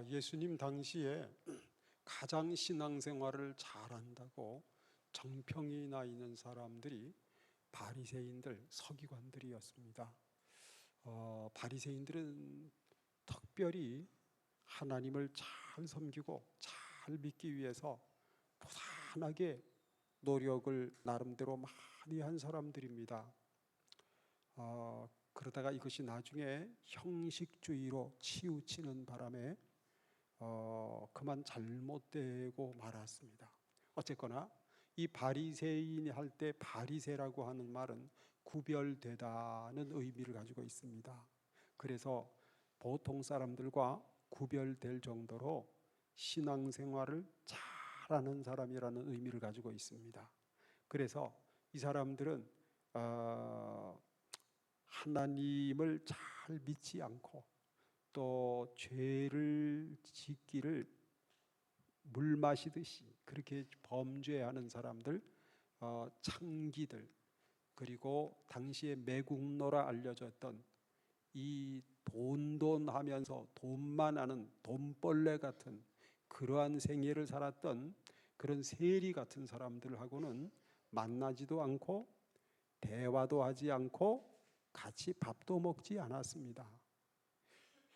예수님 당시에 가장 신앙생활을 잘한다고 정평이 나 있는 사람들이 바리새인들, 서기관들이었습니다. 바리새인들은 특별히 하나님을 잘 섬기고 잘 믿기 위해서 부단하게 노력을 나름대로 많이 한 사람들입니다. 그러다가 이것이 나중에 형식주의로 치우치는 바람에 그만 잘못되고 말았습니다. 어쨌거나 이 바리새인이 할 때 바리새라고 하는 말은 구별되다는 의미를 가지고 있습니다. 그래서 보통 사람들과 구별될 정도로 신앙생활을 잘하는 사람이라는 의미를 가지고 있습니다. 그래서 이 사람들은 하나님을 잘 믿지 않고 또 죄를 짓기를 물 마시듯이 그렇게 범죄하는 사람들, 창기들, 그리고 당시에 매국노라 알려졌던 이 돈하면서 돈만 아는 돈벌레 같은 그러한 생애를 살았던 그런 세리 같은 사람들하고는 만나지도 않고 대화도 하지 않고 같이 밥도 먹지 않았습니다.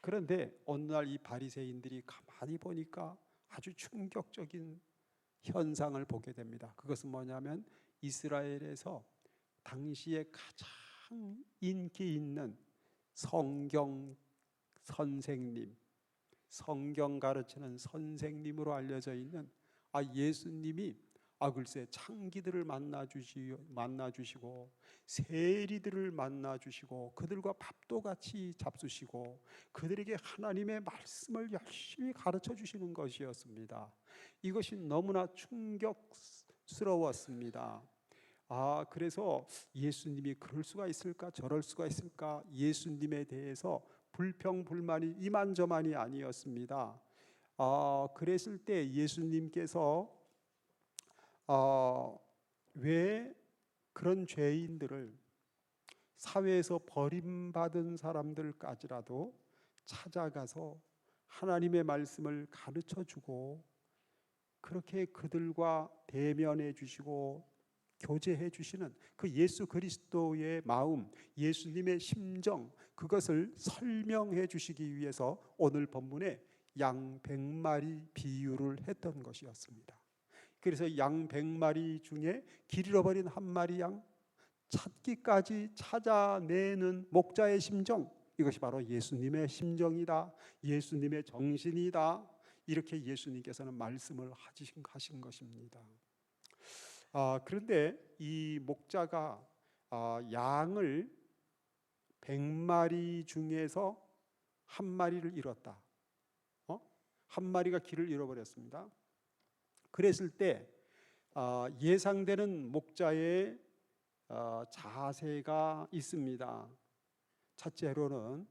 그런데 어느 날 이 바리새인들이 가만히 보니까 아주 충격적인 현상을 보게 됩니다. 그것은 뭐냐면 이스라엘에서 당시에 가장 인기 있는 성경 선생님, 성경 가르치는 선생님으로 알려져 있는 예수님이 글쎄 창기들을 만나주시고 세리들을 만나주시고 그들과 밥도 같이 잡수시고 그들에게 하나님의 말씀을 열심히 가르쳐 주시는 것이었습니다. 이것이 너무나 충격스러웠습니다. 그래서 예수님이 그럴 수가 있을까 저럴 수가 있을까, 예수님에 대해서 불평불만이 이만저만이 아니었습니다. 그랬을 때 예수님께서 왜 그런 죄인들을, 사회에서 버림받은 사람들까지라도 찾아가서 하나님의 말씀을 가르쳐 주고 그렇게 그들과 대면해 주시고 교제해 주시는 그 예수 그리스도의 마음, 예수님의 심정, 그것을 설명해 주시기 위해서 오늘 본문에 양 100마리 비유를 했던 것이었습니다. 그래서 양 100마리 중에 길 잃어버린 한 마리 양 찾기까지 찾아내는 목자의 심정, 이것이 바로 예수님의 심정이다, 예수님의 정신이다, 이렇게 예수님께서는 말씀을 하신 것입니다. 그런데 이 목자가 양을 100마리 중에서 한 마리를 잃었다. 한 마리가 길을 잃어버렸습니다. 그랬을 때 예상되는 목자의 자세가 있습니다. 첫째로는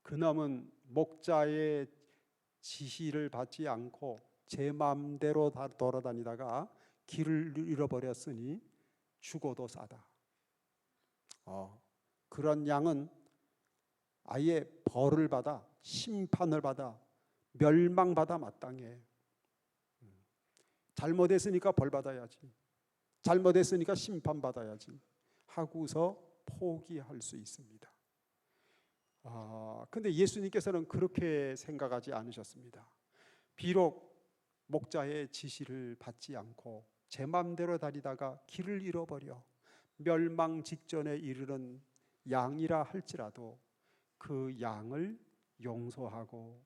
그놈은 목자의 지시를 받지 않고 제 마음대로 돌아다니다가 길을 잃어버렸으니 죽어도 싸다. 그런 양은 아예 벌을 받아, 심판을 받아, 멸망받아 마땅해. 잘못했으니까 벌 받아야지, 잘못했으니까 심판 받아야지 하고서 포기할 수 있습니다. 근데 예수님께서는 그렇게 생각하지 않으셨습니다. 비록 목자의 지시를 받지 않고 제 마음대로 다니다가 길을 잃어버려 멸망 직전에 이르는 양이라 할지라도 그 양을 용서하고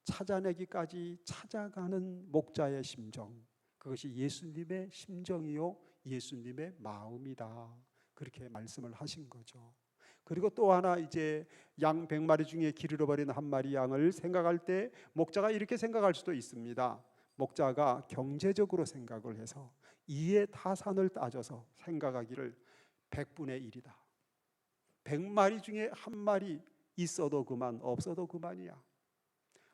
찾아내기까지 찾아가는 목자의 심정, 그것이 예수님의 심정이요 예수님의 마음이다, 그렇게 말씀을 하신 거죠. 그리고 또 하나, 이제 양 100마리 중에 길 잃어버린 한 마리 양을 생각할 때 목자가 이렇게 생각할 수도 있습니다. 목자가 경제적으로 생각을 해서 이해 타산을 따져서 생각하기를 100분의 1이다. 100마리 중에 한 마리 있어도 그만, 없어도 그만이야.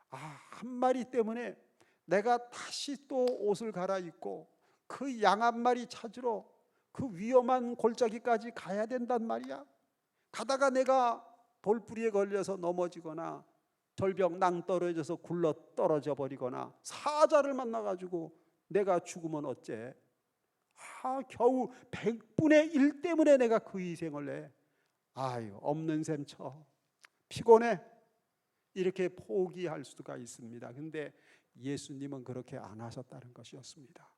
한 마리 때문에 내가 다시 또 옷을 갈아입고 그 양 한 마리 찾으러 그 위험한 골짜기까지 가야 된단 말이야. 가다가 내가 돌부리에 걸려서 넘어지거나 절벽 낭떠러져서 굴러 떨어져 버리거나 사자를 만나가지고 내가 죽으면 어째? 겨우 100분의 1 때문에 내가 그 희생을 해. 아유, 없는 셈 쳐. 피곤해. 이렇게 포기할 수가 있습니다. 근데 예수님은 그렇게 안 하셨다는 것이었습니다.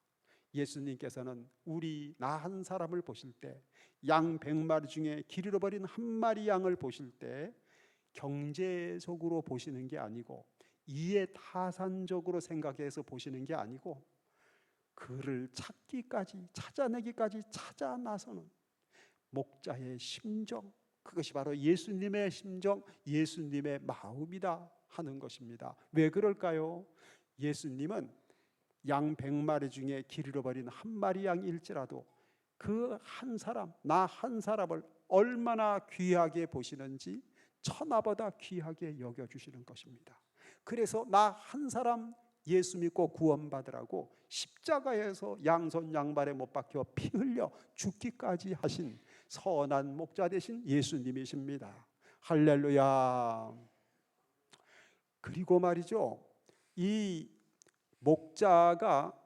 예수님께서는 나 한 사람을 보실 때, 양 100마리 중에 길 잃어버린 한 마리 양을 보실 때 경제적으로 보시는 게 아니고 이해타산적으로 생각해서 보시는 게 아니고 그를 찾기까지, 찾아내기까지 찾아 나서는 목자의 심정, 그것이 바로 예수님의 심정, 예수님의 마음이다 하는 것입니다. 왜 그럴까요? 예수님은 양 100마리 중에 길 잃어버린 한 마리 양일지라도 그 한 사람, 나 한 사람을 얼마나 귀하게 보시는지 천하보다 귀하게 여겨주시는 것입니다. 그래서 나 한 사람 예수 믿고 구원받으라고 십자가에서 양손 양발에 못 박혀 피 흘려 죽기까지 하신 선한 목자 되신 예수님이십니다. 할렐루야. 그리고 말이죠, 이 목자가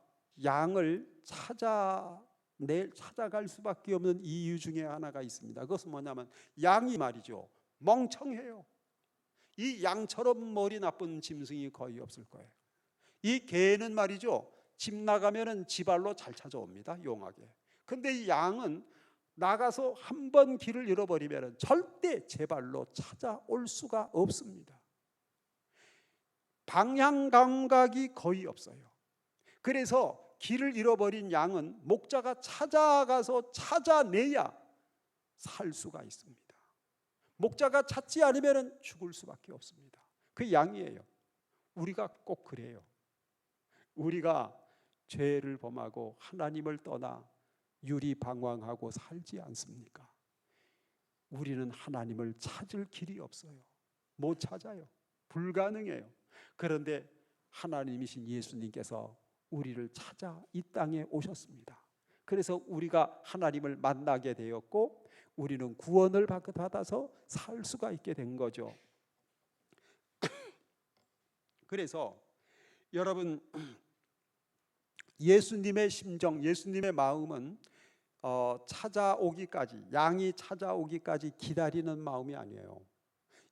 양을 찾아갈 수밖에 없는 이유 중에 하나가 있습니다. 그것은 뭐냐면 양이 말이죠, 멍청해요. 이 양처럼 머리 나쁜 짐승이 거의 없을 거예요. 이 개는 말이죠, 집 나가면은 지발로 잘 찾아옵니다, 용하게. 근데 이 양은 나가서 한 번 길을 잃어버리면 절대 제 발로 찾아올 수가 없습니다. 방향 감각이 거의 없어요. 그래서 길을 잃어버린 양은 목자가 찾아가서 찾아내야 살 수가 있습니다. 목자가 찾지 않으면 죽을 수밖에 없습니다. 그 양이에요. 우리가 꼭 그래요. 우리가 죄를 범하고 하나님을 떠나 유리방황하고 살지 않습니까? 우리는 하나님을 찾을 길이 없어요. 못 찾아요. 불가능해요. 그런데 하나님이신 예수님께서 우리를 찾아 이 땅에 오셨습니다. 그래서 우리가 하나님을 만나게 되었고 우리는 구원을 받아서 살 수가 있게 된 거죠. 그래서 여러분, 예수님의 심정, 예수님의 마음은 찾아오기까지, 양이 찾아오기까지 기다리는 마음이 아니에요.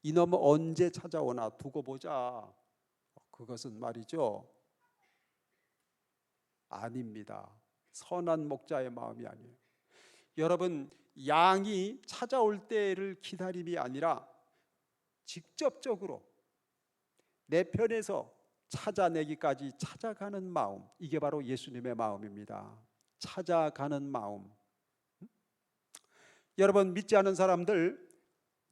이놈은 언제 찾아오나 두고 보자. 그것은 말이죠, 아닙니다. 선한 목자의 마음이 아니에요. 여러분, 양이 찾아올 때를 기다림이 아니라 직접적으로 내 편에서 찾아내기까지 찾아가는 마음, 이게 바로 예수님의 마음입니다. 찾아가는 마음. 여러분, 믿지 않은 사람들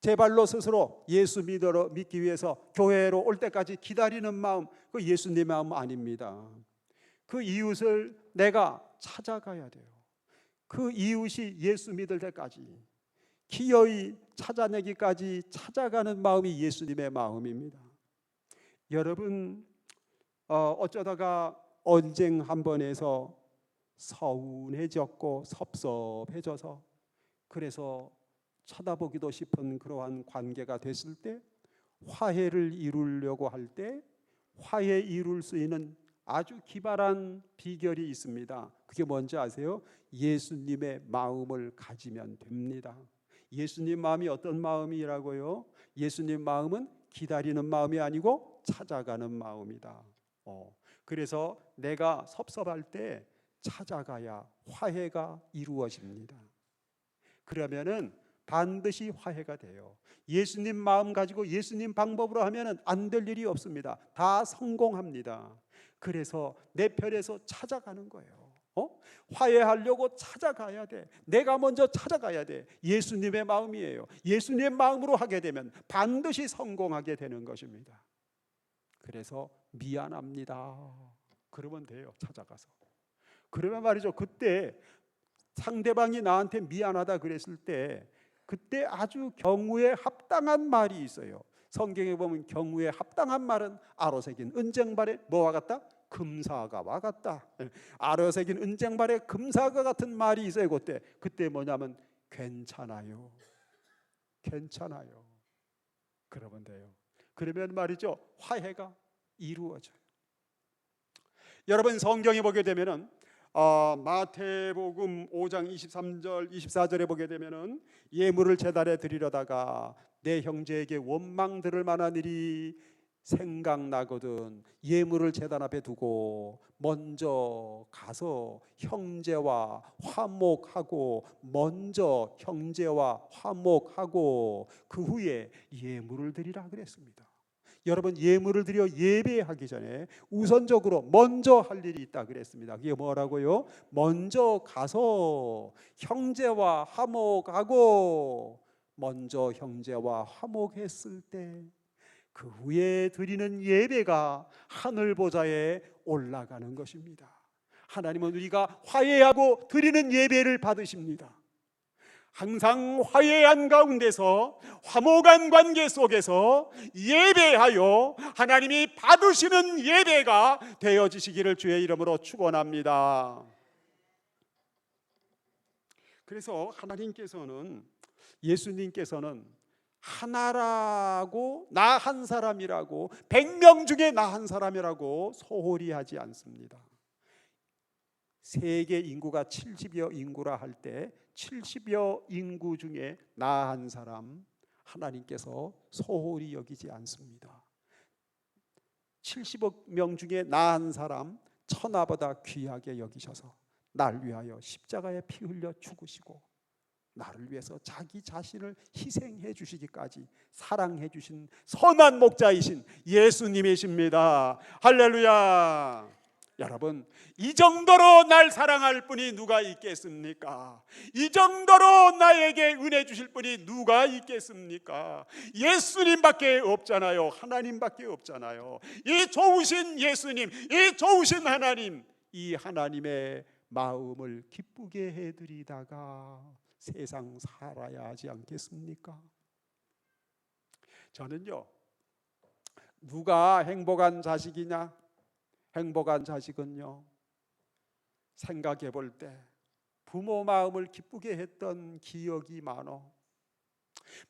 제 발로 스스로 예수 믿기 위해서 교회로 올 때까지 기다리는 마음, 그 예수님의 마음 아닙니다. 그 이웃을 내가 찾아가야 돼요. 그 이웃이 예수 믿을 때까지 기어이 찾아내기까지 찾아가는 마음이 예수님의 마음입니다. 여러분, 어쩌다가 언쟁 한 번에서 서운해졌고 섭섭해져서 그래서 쳐다보기도 싶은 그러한 관계가 됐을 때, 화해를 이루려고 할 때 화해 이룰 수 있는 아주 기발한 비결이 있습니다. 그게 뭔지 아세요? 예수님의 마음을 가지면 됩니다. 예수님 마음이 어떤 마음이라고요? 예수님 마음은 기다리는 마음이 아니고 찾아가는 마음이다. 그래서 내가 섭섭할 때 찾아가야 화해가 이루어집니다. 그러면은 반드시 화해가 돼요. 예수님 마음 가지고 예수님 방법으로 하면은 안 될 일이 없습니다. 다 성공합니다. 그래서 내 편에서 찾아가는 거예요. 화해하려고 찾아가야 돼. 내가 먼저 찾아가야 돼. 예수님의 마음이에요. 예수님의 마음으로 하게 되면 반드시 성공하게 되는 것입니다. 그래서 미안합니다. 그러면 돼요. 찾아가서. 그러면 말이죠, 그때 상대방이 나한테 미안하다 그랬을 때 그때 아주 경우에 합당한 말이 있어요. 성경에 보면 경우에 합당한 말은 아로새긴 은쟁발에 뭐와 같다? 금사과와 같다. 아로새긴 은쟁발에 금사과 같은 말이 있어요. 그때 뭐냐면 괜찮아요. 괜찮아요. 그러면 돼요. 그러면 말이죠, 화해가 이루어져요. 여러분 성경에 보게 되면은 마태복음 5장 23절 24절에 보게 되면은 예물을 제단에 드리려다가 내 형제에게 원망 들을 만한 일이 생각나거든 예물을 제단 앞에 두고 먼저 가서 형제와 화목하고 먼저 형제와 화목하고 그 후에 예물을 드리라 그랬습니다. 여러분 예물을 드려 예배하기 전에 우선적으로 먼저 할 일이 있다 그랬습니다. 그게 뭐라고요? 먼저 가서 형제와 화목하고 먼저 형제와 화목했을 때 그 후에 드리는 예배가 하늘 보좌에 올라가는 것입니다. 하나님은 우리가 화해하고 드리는 예배를 받으십니다. 항상 화해한 가운데서 화목한 관계 속에서 예배하여 하나님이 받으시는 예배가 되어지시기를 주의 이름으로 축원합니다. 그래서 하나님께서는 예수님께서는 하나라고 나 한 사람이라고 100명 중에 나 한 사람이라고 소홀히 하지 않습니다. 세계 인구가 70여 인구라 할 때 70여 인구 중에 나 한 사람 하나님께서 소홀히 여기지 않습니다. 70억 명 중에 나 한 사람 천하보다 귀하게 여기셔서 날 위하여 십자가에 피 흘려 죽으시고 나를 위해서 자기 자신을 희생해 주시기까지 사랑해 주신 선한 목자이신 예수님이십니다. 할렐루야. 여러분 이 정도로 날 사랑할 분이 누가 있겠습니까? 이 정도로 나에게 은혜 주실 분이 누가 있겠습니까? 예수님밖에 없잖아요. 하나님밖에 없잖아요. 이 좋으신 예수님, 이 좋으신 하나님, 이 하나님의 마음을 기쁘게 해드리다가 세상 살아야 하지 않겠습니까? 저는요 누가 행복한 자식이냐? 행복한 자식은요 생각해 볼 때 부모 마음을 기쁘게 했던 기억이 많아.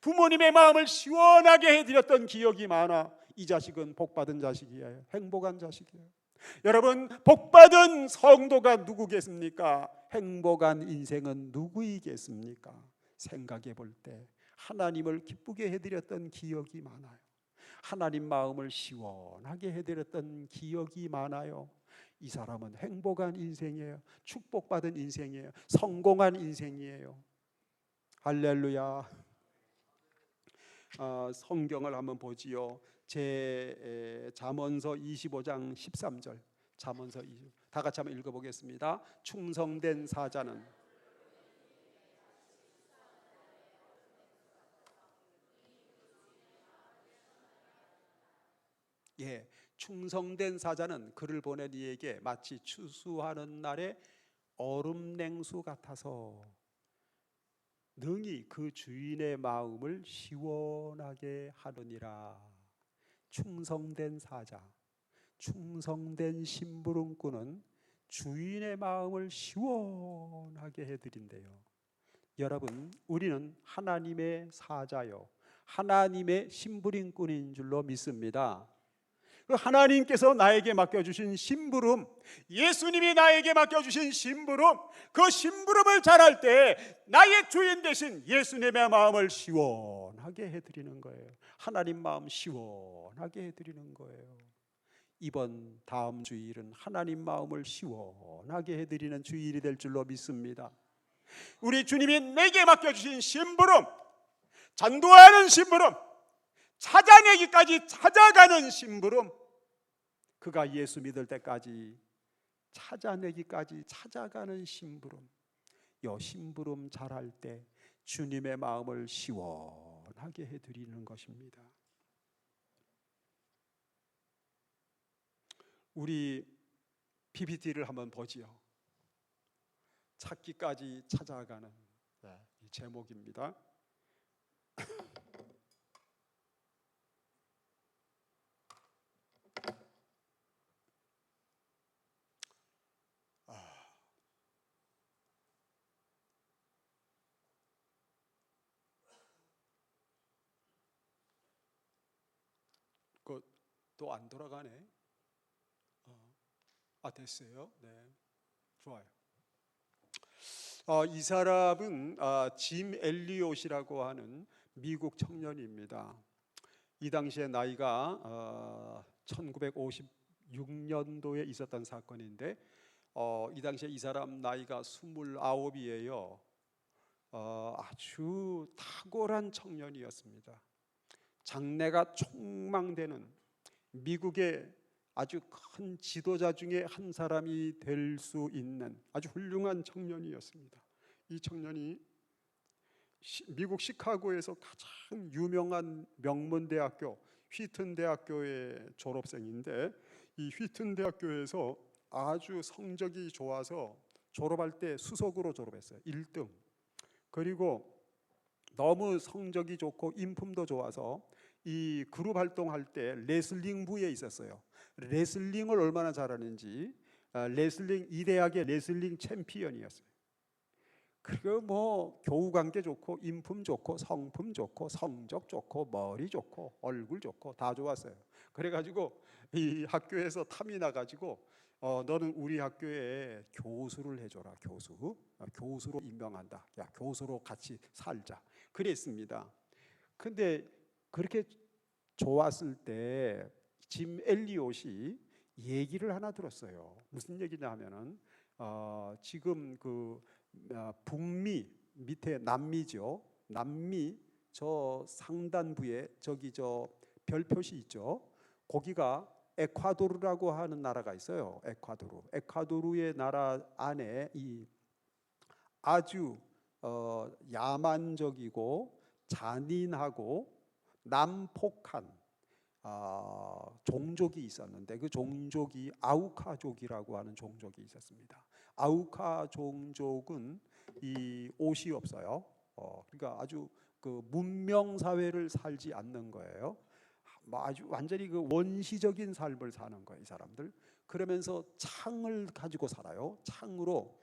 부모님의 마음을 시원하게 해드렸던 기억이 많아. 이 자식은 복받은 자식이에요. 행복한 자식이에요. 여러분 복받은 성도가 누구겠습니까? 행복한 인생은 누구이겠습니까? 생각해 볼 때 하나님을 기쁘게 해드렸던 기억이 많아요. 하나님 마음을 시원하게 해드렸던 기억이 많아요. 이 사람은 행복한 인생이에요. 축복받은 인생이에요. 성공한 인생이에요. 할렐루야. 성경을 한번 보지요. 제 잠언서 25장 13절. 잠언서 20. 다 같이 한번 읽어보겠습니다. 충성된 사자는 충성된 사자는 그를 보낸 이에게 마치 추수하는 날에 얼음 냉수 같아서 능히 그 주인의 마음을 시원하게 하느니라. 충성된 사자, 충성된 심부름꾼은 주인의 마음을 시원하게 해드린대요. 여러분 우리는 하나님의 사자요 하나님의 심부름꾼인 줄로 믿습니다. 하나님께서 나에게 맡겨주신 심부름, 예수님이 나에게 맡겨주신 심부름, 그 심부름을 잘할 때 나의 주인 대신 예수님의 마음을 시원하게 해드리는 거예요. 하나님 마음 시원하게 해드리는 거예요. 이번 다음 주일은 하나님 마음을 시원하게 해드리는 주일이 될 줄로 믿습니다. 우리 주님이 내게 맡겨주신 심부름, 전도하는 심부름, 찾아내기까지 찾아가는 심부름, 그가 예수 믿을 때까지 찾아내기까지 찾아가는 심부름, 요 심부름 잘할 때 주님의 마음을 시원하게 해드리는 것입니다. 우리 PPT를 한번 보지요. 찾기까지 찾아가는 이 제목입니다. 또 안 돌아가네. 됐어요. 네, 좋아요. 이 사람은 짐 엘리엇이라고 하는 미국 청년입니다. 이 당시에 나이가 1956년도에 있었던 사건인데 이 당시에 이 사람 나이가 29이에요. 아주 탁월한 청년이었습니다. 장래가 촉망되는 미국의 아주 큰 지도자 중에 한 사람이 될 수 있는 아주 훌륭한 청년이었습니다. 이 청년이 미국 시카고에서 가장 유명한 명문 대학교 휘튼 대학교의 졸업생인데, 이 휘튼 대학교에서 아주 성적이 좋아서 졸업할 때 수석으로 졸업했어요. 1등. 그리고 너무 성적이 좋고 인품도 좋아서 이 그룹 활동할 때 레슬링부에 있었어요. 레슬링을 얼마나 잘하는지 레슬링 이 대학의 레슬링 챔피언이었어요. 그리고 뭐 교우 관계 좋고 인품 좋고 성품 좋고 성적 좋고 머리 좋고 얼굴 좋고 다 좋았어요. 그래가지고 이 학교에서 탐이 나가지고 너는 우리 학교에 교수를 해줘라. 교수로 임명한다. 야, 교수로 같이 살자. 그랬습니다. 근데 그렇게 좋았을 때 짐 엘리엇이 얘기를 하나 들었어요. 무슨 얘기냐 하면은 지금 그 북미 밑에 남미죠. 남미 저 상단부에 저기 저 별표시 있죠. 거기가 에콰도르라고 하는 나라가 있어요. 에콰도르의 나라 안에 이 아주 야만적이고 잔인하고 난폭한 종족이 있었는데 그 종족이 아우카족이라고 하는 종족이 있었습니다. 아우카 종족은 이 옷이 없어요. 그러니까 아주 그 문명 사회를 살지 않는 거예요. 아주 완전히 그 원시적인 삶을 사는 거예요, 이 사람들. 그러면서 창을 가지고 살아요. 창으로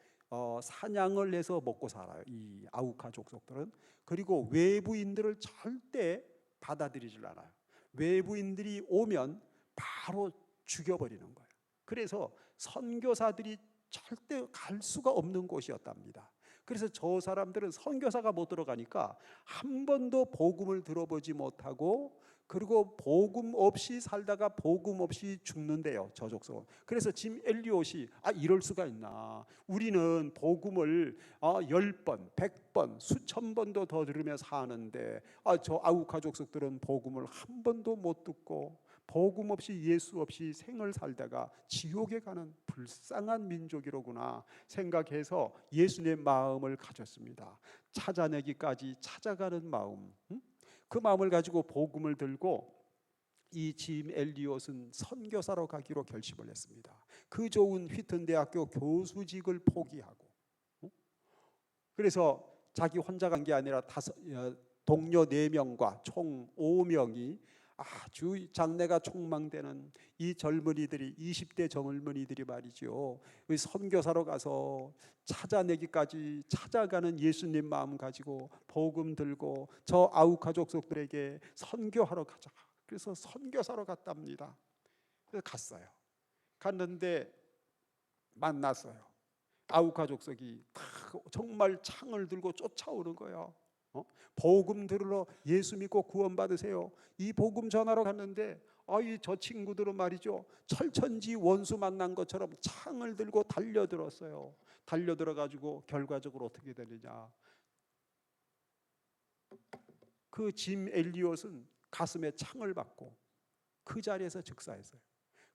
사냥을 해서 먹고 살아요, 이 아우카 족속들은. 그리고 외부인들을 절대 받아들이질 않아요. 외부인들이 오면 바로 죽여버리는 거예요. 그래서 선교사들이 절대 갈 수가 없는 곳이었답니다. 그래서 저 사람들은 선교사가 못 들어가니까 한 번도 복음을 들어보지 못하고, 그리고 복음 없이 살다가 복음 없이 죽는데요, 저 족속은. 그래서 짐 엘리엇이 이럴 수가 있나, 우리는 복음을 10번, 100번, 수천 번도 더 들으며 사는데 저 아우카 족속들은 복음을 한 번도 못 듣고 복음 없이 예수 없이 생을 살다가 지옥에 가는 불쌍한 민족이로구나 생각해서 예수님의 마음을 가졌습니다. 찾아내기까지 찾아가는 마음, 그 마음을 가지고 복음을 들고 이 짐 엘리엇은 선교사로 가기로 결심을 했습니다. 그 좋은 휘튼 대학교 교수직을 포기하고, 그래서 자기 혼자 간 게 아니라 동료 4명과 총 5명이 아주 장래가 촉망되는 이 젊은이들이, 20대 젊은이들이 말이죠, 선교사로 가서 찾아내기까지 찾아가는 예수님 마음 가지고 복음 들고 저 아우카 족속들에게 선교하러 가자. 그래서 선교사로 갔답니다. 그래서 갔는데 만났어요. 아우카 족속이 정말 창을 들고 쫓아오는 거예요. 복음 들으러 예수 믿고 구원 받으세요. 이 복음 전하러 갔는데 저 친구들은 말이죠, 철천지 원수 만난 것처럼 창을 들고 달려들었어요. 달려들어가지고 결과적으로 어떻게 되느냐, 그 짐 엘리엇은 가슴에 창을 맞고 그 자리에서 즉사했어요.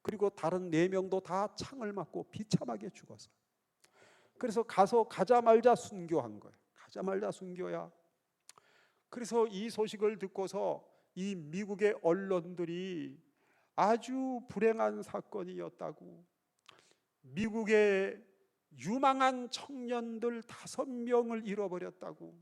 그리고 다른 4명도 다 창을 맞고 비참하게 죽었어요. 그래서 가자말자 순교한 거예요. 가자말자 순교야. 그래서 이 소식을 듣고서 이 미국의 언론들이 아주 불행한 사건이었다고, 미국의 유망한 청년들 5명을 잃어버렸다고,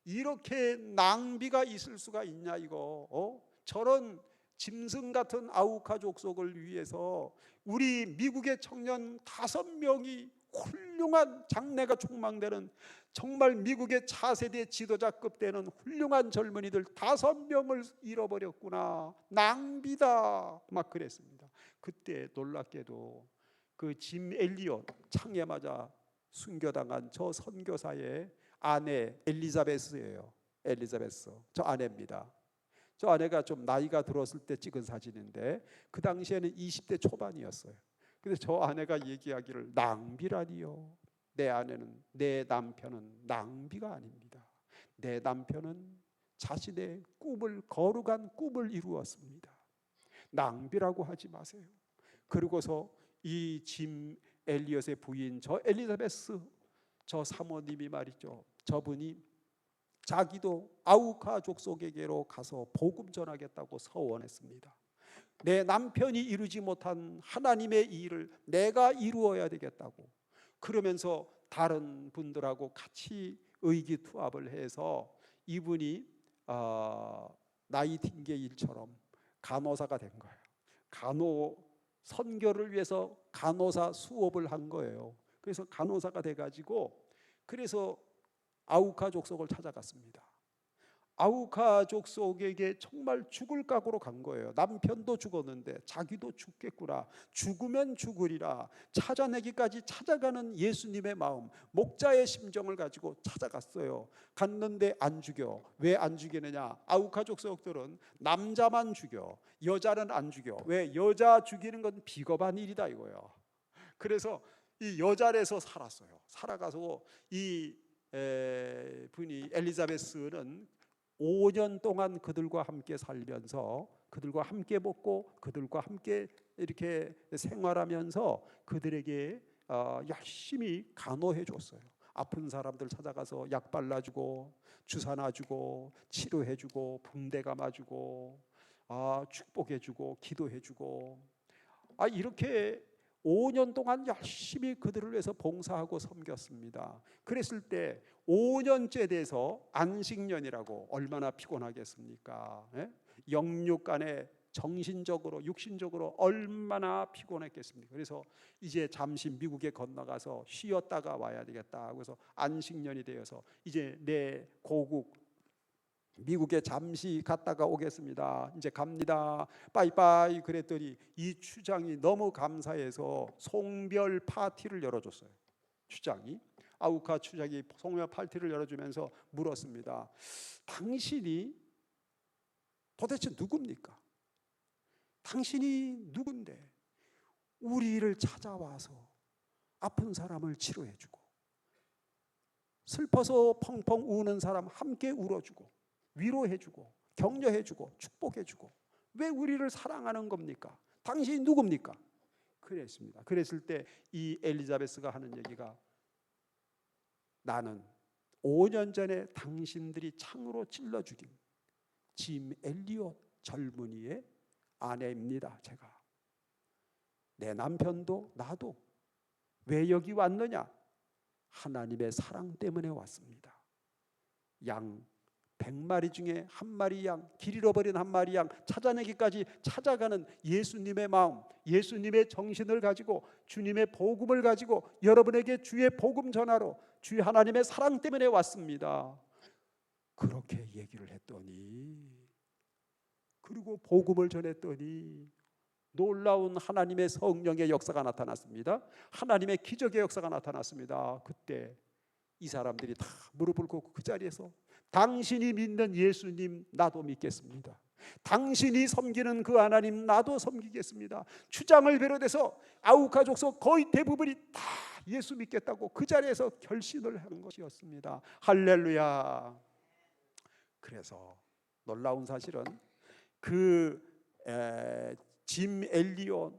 이렇게 낭비가 있을 수가 있냐 이거. 저런 짐승 같은 아우카 족속을 위해서 우리 미국의 청년 5명이 훌륭한 장래가 촉망되는 정말 미국의 차세대 지도자급 되는 훌륭한 젊은이들 5명을 잃어버렸구나. 낭비다. 막 그랬습니다. 그때 놀랍게도 그 짐 엘리엇 창에 맞아 순교당한 저 선교사의 아내 엘리자베스예요. 엘리자베스. 저 아내입니다. 저 아내가 좀 나이가 들었을 때 찍은 사진인데 그 당시에는 20대 초반이었어요. 근데 저 아내가 얘기하기를 낭비라니요. 내 남편은 낭비가 아닙니다. 내 남편은 자신의 거룩한 꿈을 이루었습니다. 낭비라고 하지 마세요. 그리고서 이 짐 엘리엇의 부인 저 엘리자베스 저 사모님이 말이죠. 저분이 자기도 아우카 족속에게로 가서 복음 전하겠다고 서원했습니다. 내 남편이 이루지 못한 하나님의 일을 내가 이루어야 되겠다고. 그러면서 다른 분들하고 같이 의기투합을 해서 이분이 나이팅게일처럼 간호사가 된 거예요. 선교를 위해서 간호사 수업을 한 거예요. 그래서 간호사가 돼가지고 그래서 아우카 족속을 찾아갔습니다. 아우카 족속에게 정말 죽을 각오로 간 거예요. 남편도 죽었는데 자기도 죽겠구나. 죽으면 죽으리라. 찾아내기까지 찾아가는 예수님의 마음, 목자의 심정을 가지고 찾아갔어요. 갔는데 안 죽여. 왜 안 죽이느냐? 아우카 족속들은 남자만 죽여, 여자는 안 죽여. 왜? 여자 죽이는 건 비겁한 일이다 이거예요. 그래서 이 여자에서 살았어요. 살아가서 이 분이 엘리자베스는 5년 동안 그들과 함께 살면서 그들과 함께 먹고 그들과 함께 이렇게 생활하면서 그들에게 열심히 간호해 줬어요. 아픈 사람들 찾아가서 약 발라주고 주사 놔주고 치료해주고 붕대 감아주고 축복해주고 기도해주고 이렇게 5년 동안 열심히 그들을 위해서 봉사하고 섬겼습니다. 그랬을 때 5년째 돼서 안식년이라고 얼마나 피곤하겠습니까? 영육간에 정신적으로 육신적으로 얼마나 피곤했겠습니까? 그래서 이제 잠시 미국에 건너가서 쉬었다가 와야 되겠다. 그래서 안식년이 되어서 이제 내 고국 미국에 잠시 갔다가 오겠습니다. 이제 갑니다. 빠이빠이 그랬더니 이 추장이 너무 감사해서 송별 파티를 열어줬어요. 추장이 아우카 추장이 송별 파티를 열어주면서 물었습니다. 당신이 도대체 누굽니까? 당신이 누군데 우리를 찾아와서 아픈 사람을 치료해주고 슬퍼서 펑펑 우는 사람 함께 울어주고 위로해주고 격려해주고 축복해주고 왜 우리를 사랑하는 겁니까? 당신이 누굽니까? 그랬습니다. 그랬을 때 이 엘리자베스가 하는 얘기가 나는 5년 전에 당신들이 창으로 찔러 죽인 짐 엘리엇 젊은이의 아내입니다. 제가 내 남편도 나도 왜 여기 왔느냐? 하나님의 사랑 때문에 왔습니다. 양 100마리 중에 한 마리 양, 길 잃어버린 한 마리 양 찾아내기까지 찾아가는 예수님의 마음, 예수님의 정신을 가지고 주님의 복음을 가지고 여러분에게 주의 복음 전하러 주의 하나님의 사랑 때문에 왔습니다. 그렇게 얘기를 했더니 그리고 복음을 전했더니 놀라운 하나님의 성령의 역사가 나타났습니다. 하나님의 기적의 역사가 나타났습니다. 그때 이 사람들이 다 무릎을 꿇고 그 자리에서 당신이 믿는 예수님 나도 믿겠습니다. 당신이 섬기는 그 하나님 나도 섬기겠습니다. 추장을 비롯해서 아우카 족속 거의 대부분이 다 예수 믿겠다고 그 자리에서 결심을 한 것이었습니다. 할렐루야. 그래서 놀라운 사실은 그 짐 엘리온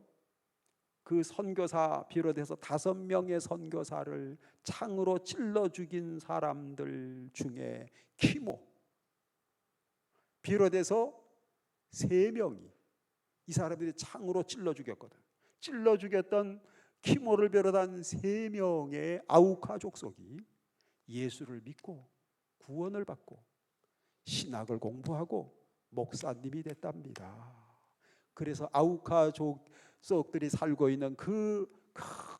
그 선교사 비롯해서 5명의 선교사를 창으로 찔러 죽인 사람들 중에 키모 비롯해서 3명이 이 사람들이 창으로 찔러 죽였거든. 찔러 죽였던 키모를 비롯한 3명의 아우카 족속이 예수를 믿고 구원을 받고 신학을 공부하고 목사님이 됐답니다. 그래서 아우카 족속들이 살고 있는 그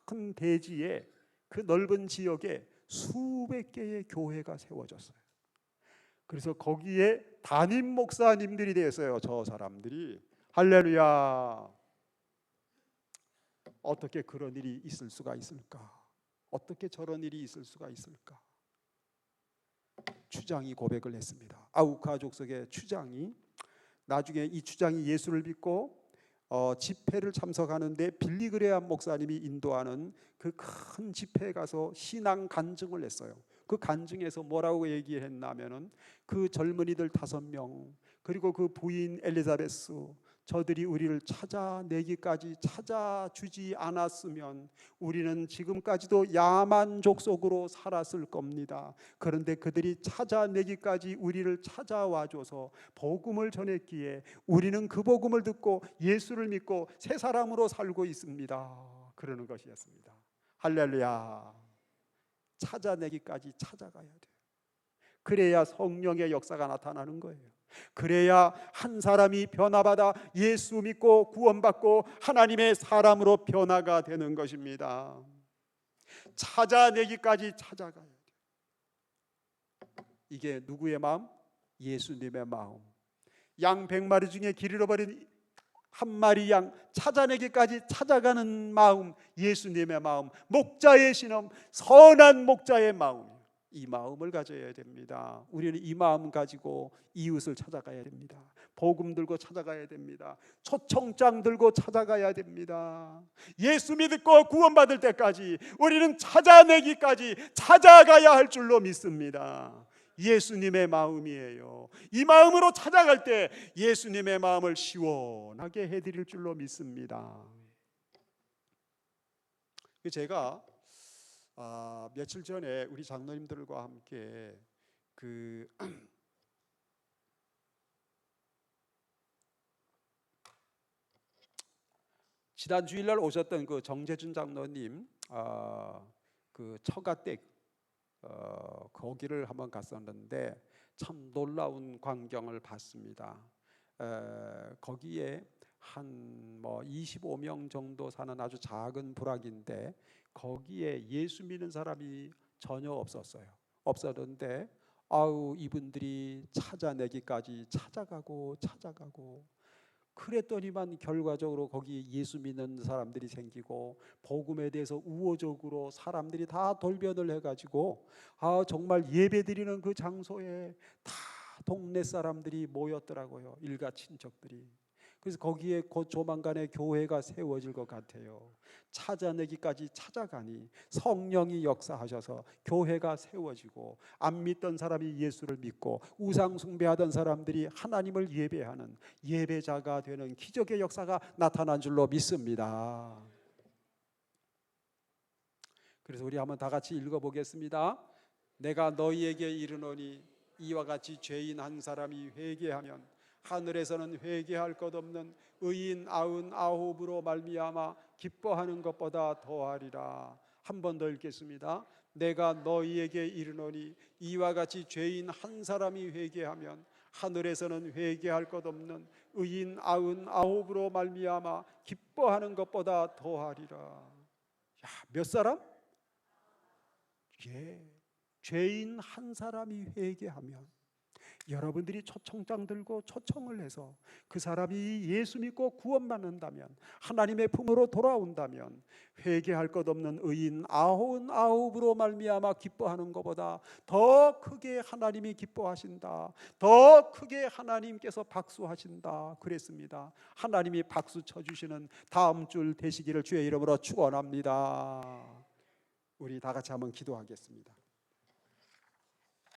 큰 대지에 그 넓은 지역에 수백 개의 교회가 세워졌어요. 그래서 거기에 담임 목사님들이 되었어요. 저 사람들이. 할렐루야. 어떻게 그런 일이 있을 수가 있을까? 어떻게 저런 일이 있을 수가 있을까? 추장이 고백을 했습니다. 아우카 족속의 추장이 나중에 이 추장이 예수를 믿고 집회를 참석하는데 빌리그레암 목사님이 인도하는 그 큰 집회에 가서 신앙 간증을 했어요. 그 간증에서 뭐라고 얘기했냐면은 그 젊은이들 5명 그리고 그 부인 엘리자베스 저들이 우리를 찾아내기까지 찾아주지 않았으면 우리는 지금까지도 야만 족속으로 살았을 겁니다. 그런데 그들이 찾아내기까지 우리를 찾아와줘서 복음을 전했기에 우리는 그 복음을 듣고 예수를 믿고 새 사람으로 살고 있습니다. 그러는 것이었습니다. 할렐루야. 찾아내기까지 찾아가야 돼요. 그래야 성령의 역사가 나타나는 거예요. 그래야 한 사람이 변화받아 예수 믿고 구원받고 하나님의 사람으로 변화가 되는 것입니다. 찾아내기까지 찾아가야 돼요. 이게 누구의 마음? 예수님의 마음. 양 100마리 중에 길 잃어버린 한 마리 양 찾아내기까지 찾아가는 마음, 예수님의 마음, 목자의 신음, 선한 목자의 마음. 이 마음을 가져야 됩니다. 우리는 이 마음 가지고 이웃을 찾아가야 됩니다. 복음 들고 찾아가야 됩니다. 초청장 들고 찾아가야 됩니다. 예수 믿고 구원받을 때까지 우리는 찾아내기까지 찾아가야 할 줄로 믿습니다. 예수님의 마음이에요. 이 마음으로 찾아갈 때 예수님의 마음을 시원하게 해드릴 줄로 믿습니다. 제가 며칠 전에 우리 장로님들과 함께 지난 주일날 오셨던 그 정재준 장로님 그 처가댁 거기를 한번 갔었는데 참 놀라운 광경을 봤습니다. 거기에 한 25명 정도 사는 아주 작은 부락인데 거기에 예수 믿는 사람이 전혀 없었는데 이분들이 찾아내기까지 찾아가고 그랬더니만 결과적으로 거기 예수 믿는 사람들이 생기고 복음에 대해서 우호적으로 사람들이 다 돌변을 해가지고 정말 예배드리는 그 장소에 다 동네 사람들이 모였더라고요. 일가 친척들이. 그래서 거기에 곧 조만간에 교회가 세워질 것 같아요. 찾아내기까지 찾아가니 성령이 역사하셔서 교회가 세워지고 안 믿던 사람이 예수를 믿고 우상 숭배하던 사람들이 하나님을 예배하는 예배자가 되는 기적의 역사가 나타난 줄로 믿습니다. 그래서 우리 한번 다 같이 읽어보겠습니다. 내가 너희에게 이르노니 이와 같이 죄인 한 사람이 회개하면 하늘에서는 회개할 것 없는 의인 99으로 말미암아 기뻐하는 것보다 더하리라. 한 번 더 읽겠습니다. 내가 너희에게 이르노니 이와 같이 죄인 한 사람이 회개하면 하늘에서는 회개할 것 없는 의인 99으로 말미암아 기뻐하는 것보다 더하리라. 몇 사람? 죄인 한 사람이 회개하면 여러분들이 초청장 들고 초청을 해서 그 사람이 예수 믿고 구원받는다면 하나님의 품으로 돌아온다면 회개할 것 없는 의인 99으로 말미암아 기뻐하는 것보다 더 크게 하나님이 기뻐하신다. 더 크게 하나님께서 박수하신다. 그랬습니다. 하나님이 박수 쳐주시는 다음 줄 되시기를 주의 이름으로 축원합니다. 우리 다 같이 한번 기도하겠습니다.